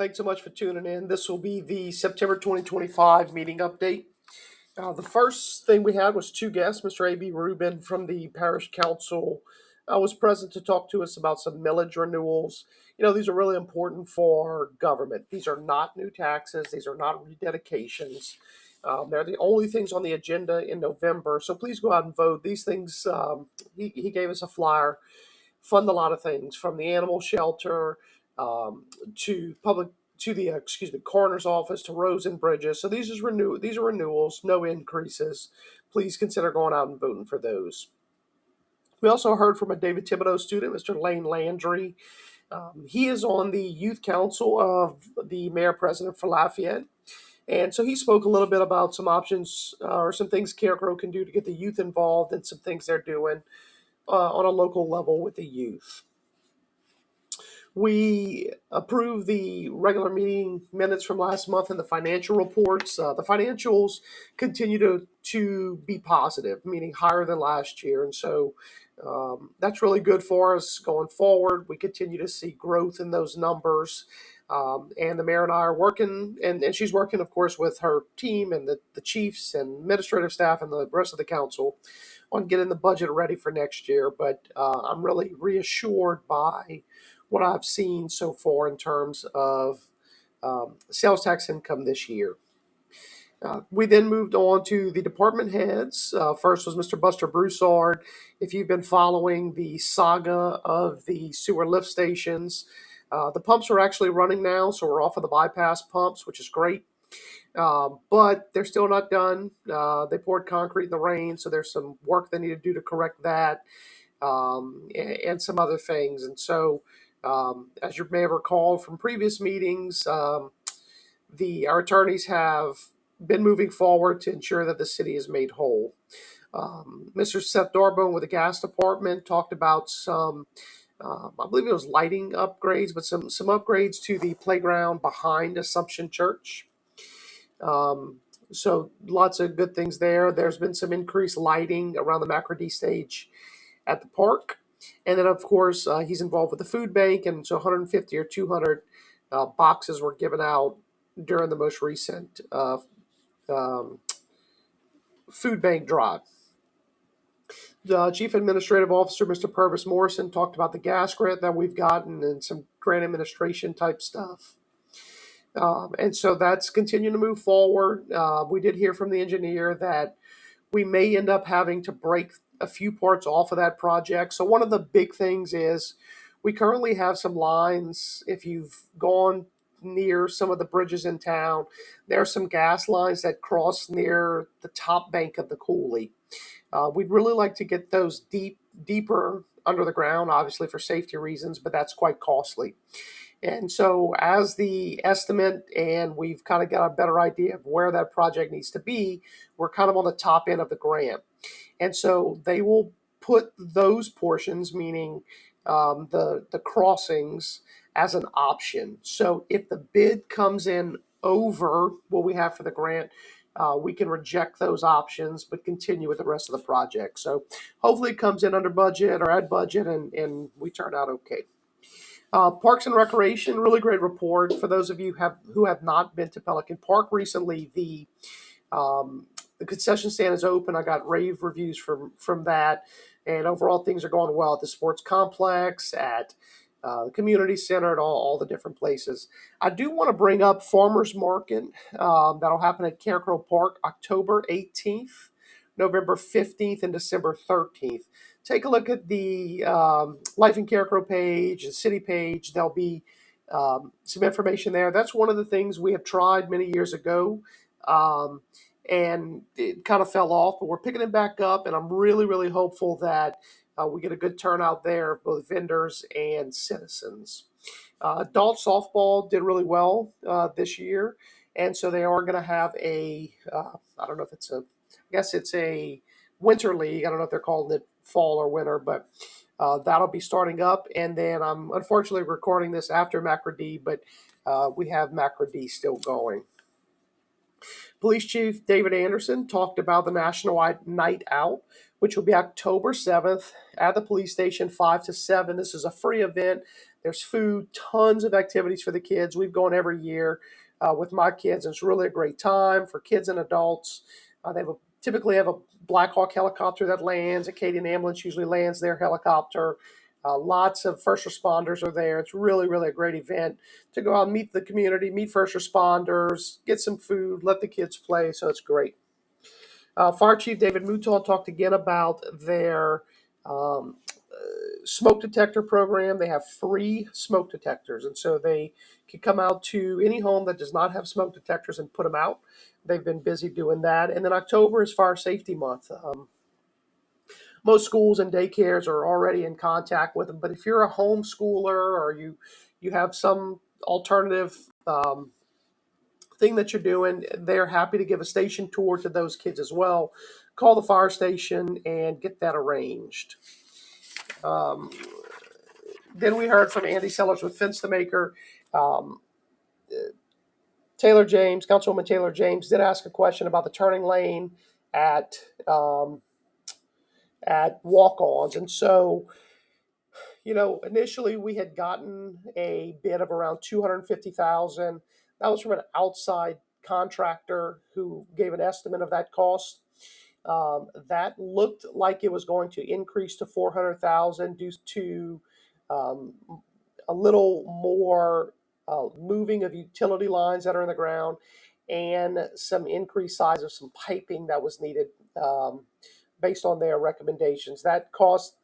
Thanks so much for tuning in. This will be the September 2025 meeting update. The first thing we had was two guests. Mr. A.B. Rubin from the Parish Council was present to talk to us about some millage renewals. These are really important for government. These are not new taxes. These are not rededications. They're the only things on the agenda in November. So please go out and vote. These things, he gave us a flyer, fund a lot of things from the animal shelter to public to the coroner's office to roads and bridges. So these are renewals, no increases. Please consider going out and voting for those. We also heard from a David Thibodeau student, Mr. Lane Landry. He is on the youth council of the mayor president for Lafayette. And so he spoke a little bit about some options or some things Carecrow can do to get the youth involved and some things they're doing on a local level with the youth. We approved the regular meeting minutes from last month and the financial reports. The financials continue to be positive, meaning higher than last year. And so that's really good for us going forward. We continue to see growth in those numbers. And the mayor and I are working, and she's working, of course, with her team and the chiefs and administrative staff and the rest of the council on getting the budget ready for next year. But I'm really reassured by what I've seen so far in terms of sales tax income this year. We then moved on to the department heads. First was Mr. Buster Broussard. If you've been following the saga of the sewer lift stations, the pumps are actually running now, so we're off of the bypass pumps, which is great. But they're still not done. They poured concrete in the rain, so there's some work they need to do to correct that, and some other things. And so, as you may have recalled from previous meetings, our attorneys have been moving forward to ensure that the city is made whole. Mr. Seth Darbone with the gas department talked about some, I believe it was lighting upgrades, but some upgrades to the playground behind Assumption Church. So lots of good things there. There's been some increased lighting around the Macro-D stage at the park. And then, of course, he's involved with the food bank, and so 150 or 200 boxes were given out during the most recent um, food bank drive. The Chief Administrative Officer, Mr. Purvis Morrison, talked about the gas grant that we've gotten and some grant administration type stuff. And so that's continuing to move forward. We did hear from the engineer that we may end up having to break a few parts off of that project. So one of the big things is we currently have some lines. If you've gone near some of the bridges in town, there are some gas lines that cross near the top bank of the coulee. We'd really like to get those deeper under the ground, obviously for safety reasons, but that's quite costly. And so, as the estimate, and we've kind of got a better idea of where that project needs to be, we're kind of on the top end of the grant. And so, they will put those portions, meaning the crossings, as an option. So, if the bid comes in over what we have for the grant, we can reject those options but continue with the rest of the project. So, hopefully, it comes in under budget or at budget, and we turn out okay. Parks and Recreation, really great report. For those of you who have not been to Pelican Park recently, the concession stand is open. I got rave reviews from that, and overall things are going well at the sports complex, at the community center, at all the different places. I do want to bring up Farmers Market. That'll happen at Carecrow Park October 18th, November 15th, and December 13th. Take a look at the Life in Carecrow page, the city page. There'll be some information there. That's one of the things we have tried many years ago, and it kind of fell off, but we're picking it back up, and I'm really, really hopeful that we get a good turnout there, both vendors and citizens. Adult softball did really well this year, and so they are going to have I don't know if I guess it's a winter league. I don't know if they're calling it fall or winter, but that'll be starting up. And then I'm unfortunately recording this after Macro-D, but we have Macro-D still going. Police Chief David Anderson talked about the National Night Out, which will be October 7th at the police station, 5 to 7. This is a free event There's food, tons of activities for the kids. We've gone every year with my kids, and it's really a great time for kids and adults. Typically have a Black Hawk helicopter that lands. Acadian Ambulance usually lands their helicopter. Lots of first responders are there. It's really, really a great event to go out and meet the community, meet first responders, get some food, let the kids play. So it's great. Fire Chief David Mouton talked again about their um, smoke detector program. They have free smoke detectors, and so they can come out to any home that does not have smoke detectors and put them out. They've been busy doing that. And then October is Fire Safety Month. Most schools and daycares are already in contact with them, but if you're a homeschooler or you have some alternative thing that you're doing, they're happy to give a station tour to those kids as well. Call the fire station and get that arranged. Um, then we heard from Andy Sellers with Fence the Maker. Um, Councilwoman Taylor James did ask a question about the turning lane at um, at walk-ons, and so initially we had gotten a bid of around 250,000. That was from an outside contractor who gave an estimate of that cost. That looked like it was going to increase to 400,000 due to um, a little more moving of utility lines that are in the ground and some increased size of some piping that was needed based on their recommendations. That cost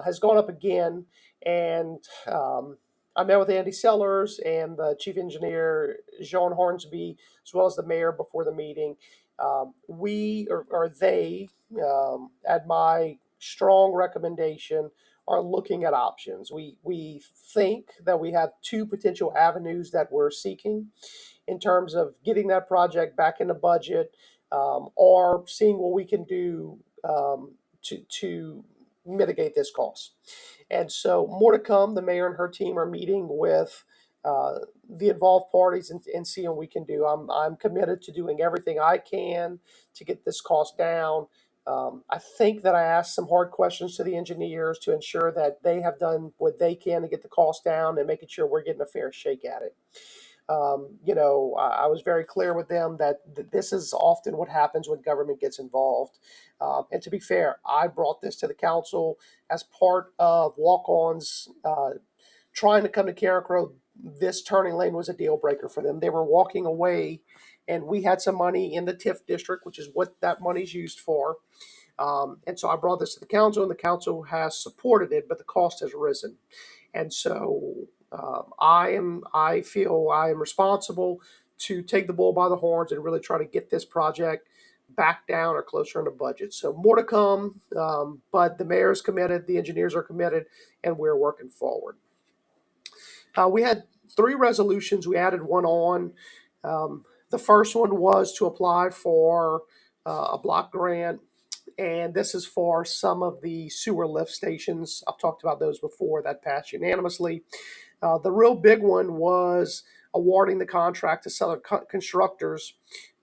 has gone up again, and I met with Andy Sellers and the chief engineer, Jean Hornsby, as well as the mayor before the meeting. We or they, at my strong recommendation, are looking at options. We think that we have two potential avenues that we're seeking in terms of getting that project back in the budget, or seeing what we can do to mitigate this cost. And so more to come. The mayor and her team are meeting with uh, the involved parties and seeing what we can do. I'm committed to doing everything I can to get this cost down. I think that I asked some hard questions to the engineers to ensure that they have done what they can to get the cost down and making sure we're getting a fair shake at it. I was very clear with them that this is often what happens when government gets involved. And to be fair, I brought this to the council as part of walk-ons trying to come to Carencro. This turning lane was a deal breaker for them. They were walking away, and we had some money in the TIF district, which is what that money's used for. And so I brought this to the council, and the council has supported it, but the cost has risen. And so I feel I am responsible to take the bull by the horns and really try to get this project back down or closer in the budget. So more to come, but the mayor's committed, the engineers are committed, and we're working forward. We had three resolutions. We added one on. The first one was to apply for a block grant, and this is for some of the sewer lift stations. I've talked about those before. That passed unanimously. The real big one was awarding the contract to Southern Constructors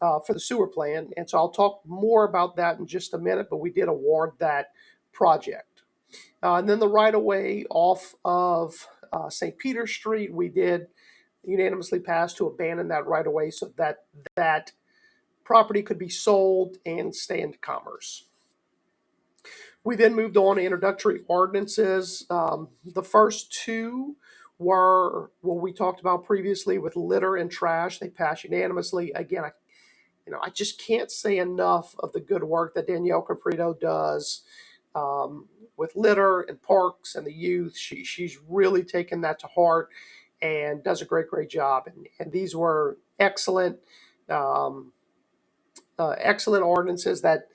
for the sewer plan. And so I'll talk more about that in just a minute, but we did award that project. And then the right of way off of St. Peter Street, we did unanimously pass to abandon that right of way so that that property could be sold and stay in commerce. We then moved on to introductory ordinances. The first two were what we talked about previously with litter and trash. They passed unanimously. Again, I just can't say enough of the good work that Danielle Caprito does with litter and parks and the youth. She's really taken that to heart and does a great job. And these were um, excellent ordinances that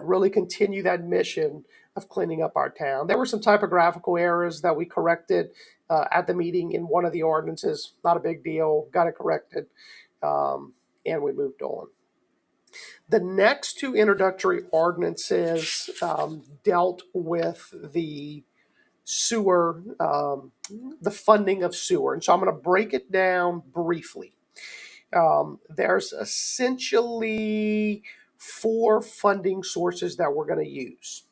really continue that mission of cleaning up our town. There were some typographical errors that we corrected at the meeting in one of the ordinances. Not a big deal. Got it corrected, and we moved on. The next two introductory ordinances dealt with the sewer, the funding of sewer. And so I'm going to break it down briefly. There's essentially four funding sources that we're going to use.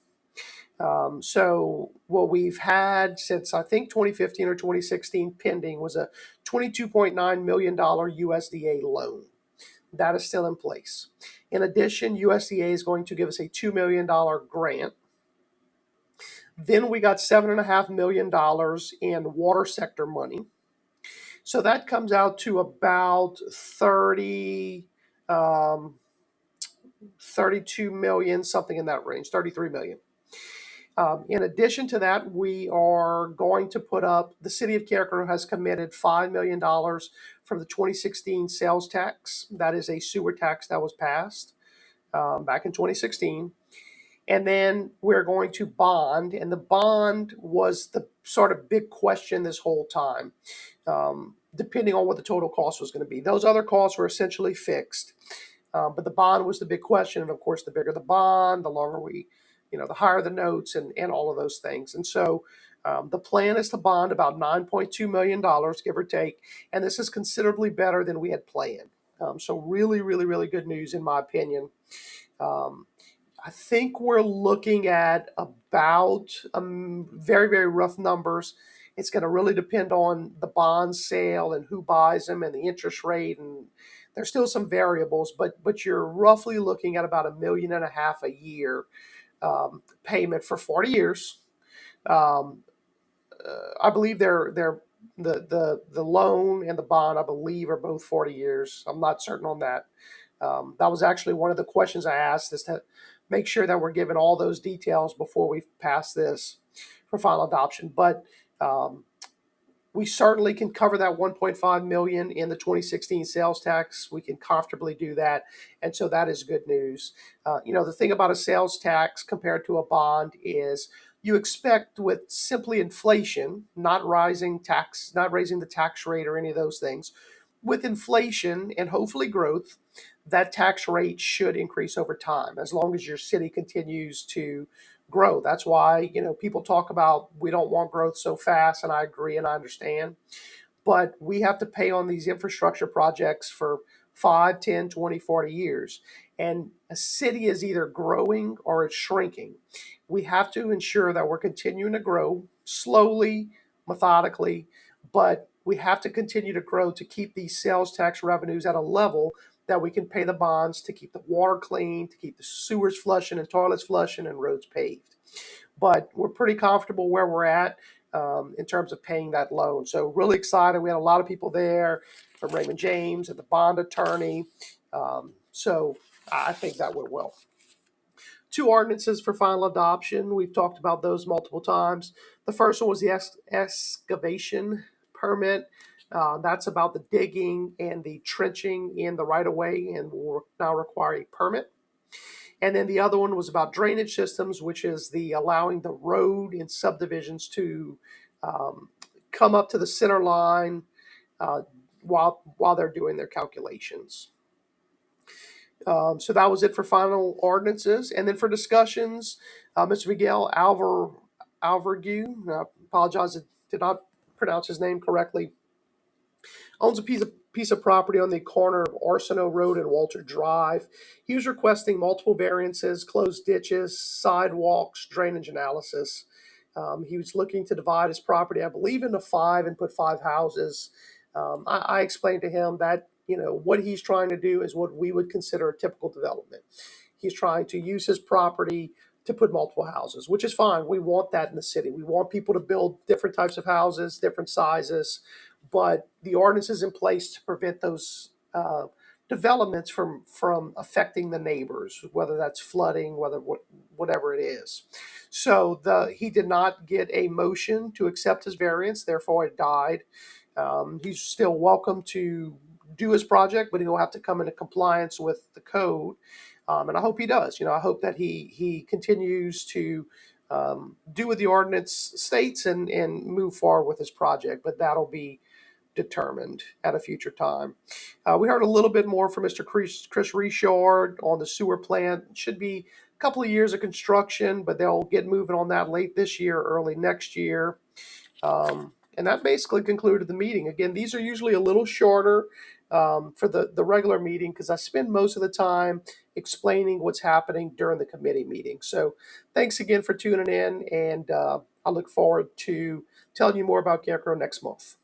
So what we've had since I think 2015 or 2016 pending was a $22.9 million USDA loan. That is still in place. In addition, USDA is going to give us a $2 million grant. Then we got $7.5 million in water sector money. So that comes out to about 32 million, something in that range, 33 million. In addition to that, we are going to put up, the city of Carrickfern has committed $5 million from the 2016 sales tax. That is a sewer tax that was passed back in 2016. And then we're going to bond, and the bond was the sort of big question this whole time, depending on what the total cost was going to be. Those other costs were essentially fixed, but the bond was the big question. And of course, the bigger the bond, the longer the higher the notes and all of those things. And so the plan is to bond about $9.2 million, give or take. And this is considerably better than we had planned. So really, really, really good news, in my opinion. I think we're looking at about very, very rough numbers. It's going to really depend on the bond sale and who buys them and the interest rate, and there's still some variables, but you're roughly looking at about $1.5 million a year payment for 40 years. Um, I believe the loan and the bond, I believe, are both 40 years. I'm not certain on that. That was actually one of the questions I asked, is to make sure that we're given all those details before we pass this for final adoption. But we certainly can cover that 1.5 million in the 2016 sales tax. We can comfortably do that, and so that is good news. The thing about a sales tax compared to a bond is you expect, with simply inflation, not raising the tax rate or any of those things. With inflation and hopefully growth, that tax rate should increase over time as long as your city continues to grow. That's why, people talk about we don't want growth so fast, and I agree and I understand. But we have to pay on these infrastructure projects for 5, 10, 20, 40 years. And a city is either growing or it's shrinking. We have to ensure that we're continuing to grow slowly, methodically, but we have to continue to grow to keep these sales tax revenues at a level that we can pay the bonds, to keep the water clean, to keep the sewers flushing and toilets flushing and roads paved. But we're pretty comfortable where we're at in terms of paying that loan. So really excited. We had a lot of people there from Raymond James and the bond attorney. So I think that went well. 2 ordinances for final adoption. We've talked about those multiple times. The first one was the excavation permit. That's about the digging and the trenching in the right of way, and will now require a permit. And then the other one was about drainage systems, which is the allowing the road in subdivisions to come up to the center line while they're doing their calculations. So that was it for final ordinances. And then for discussions, Mr. Miguel Alvergue, I apologize, I did not pronounce his name correctly, owns a piece of property on the corner of Arsenault Road and Walter Drive. He was requesting multiple variances, closed ditches, sidewalks, drainage analysis. He was looking to divide his property, I believe, into 5 and put 5 houses. I explained to him that what he's trying to do is what we would consider a typical development. He's trying to use his property to put multiple houses, which is fine. We want that in the city. We want people to build different types of houses, different sizes, but the ordinance is in place to prevent those developments from affecting the neighbors, whether that's flooding, whatever it is. So he did not get a motion to accept his variance, therefore it died. He's still welcome to do his project, but he'll have to come into compliance with the code. And I hope he does. I hope that he continues to do what the ordinance states and move forward with his project. But that'll be determined at a future time. We heard a little bit more from Mr. Chris Richard on the sewer plant. It should be a couple of years of construction, but they'll get moving on that late this year, early next year. And that basically concluded the meeting. Again, these are usually a little shorter. for the regular meeting, because I spend most of the time explaining what's happening during the committee meeting. So thanks again for tuning in, and I look forward to telling you more about Carecrow next month.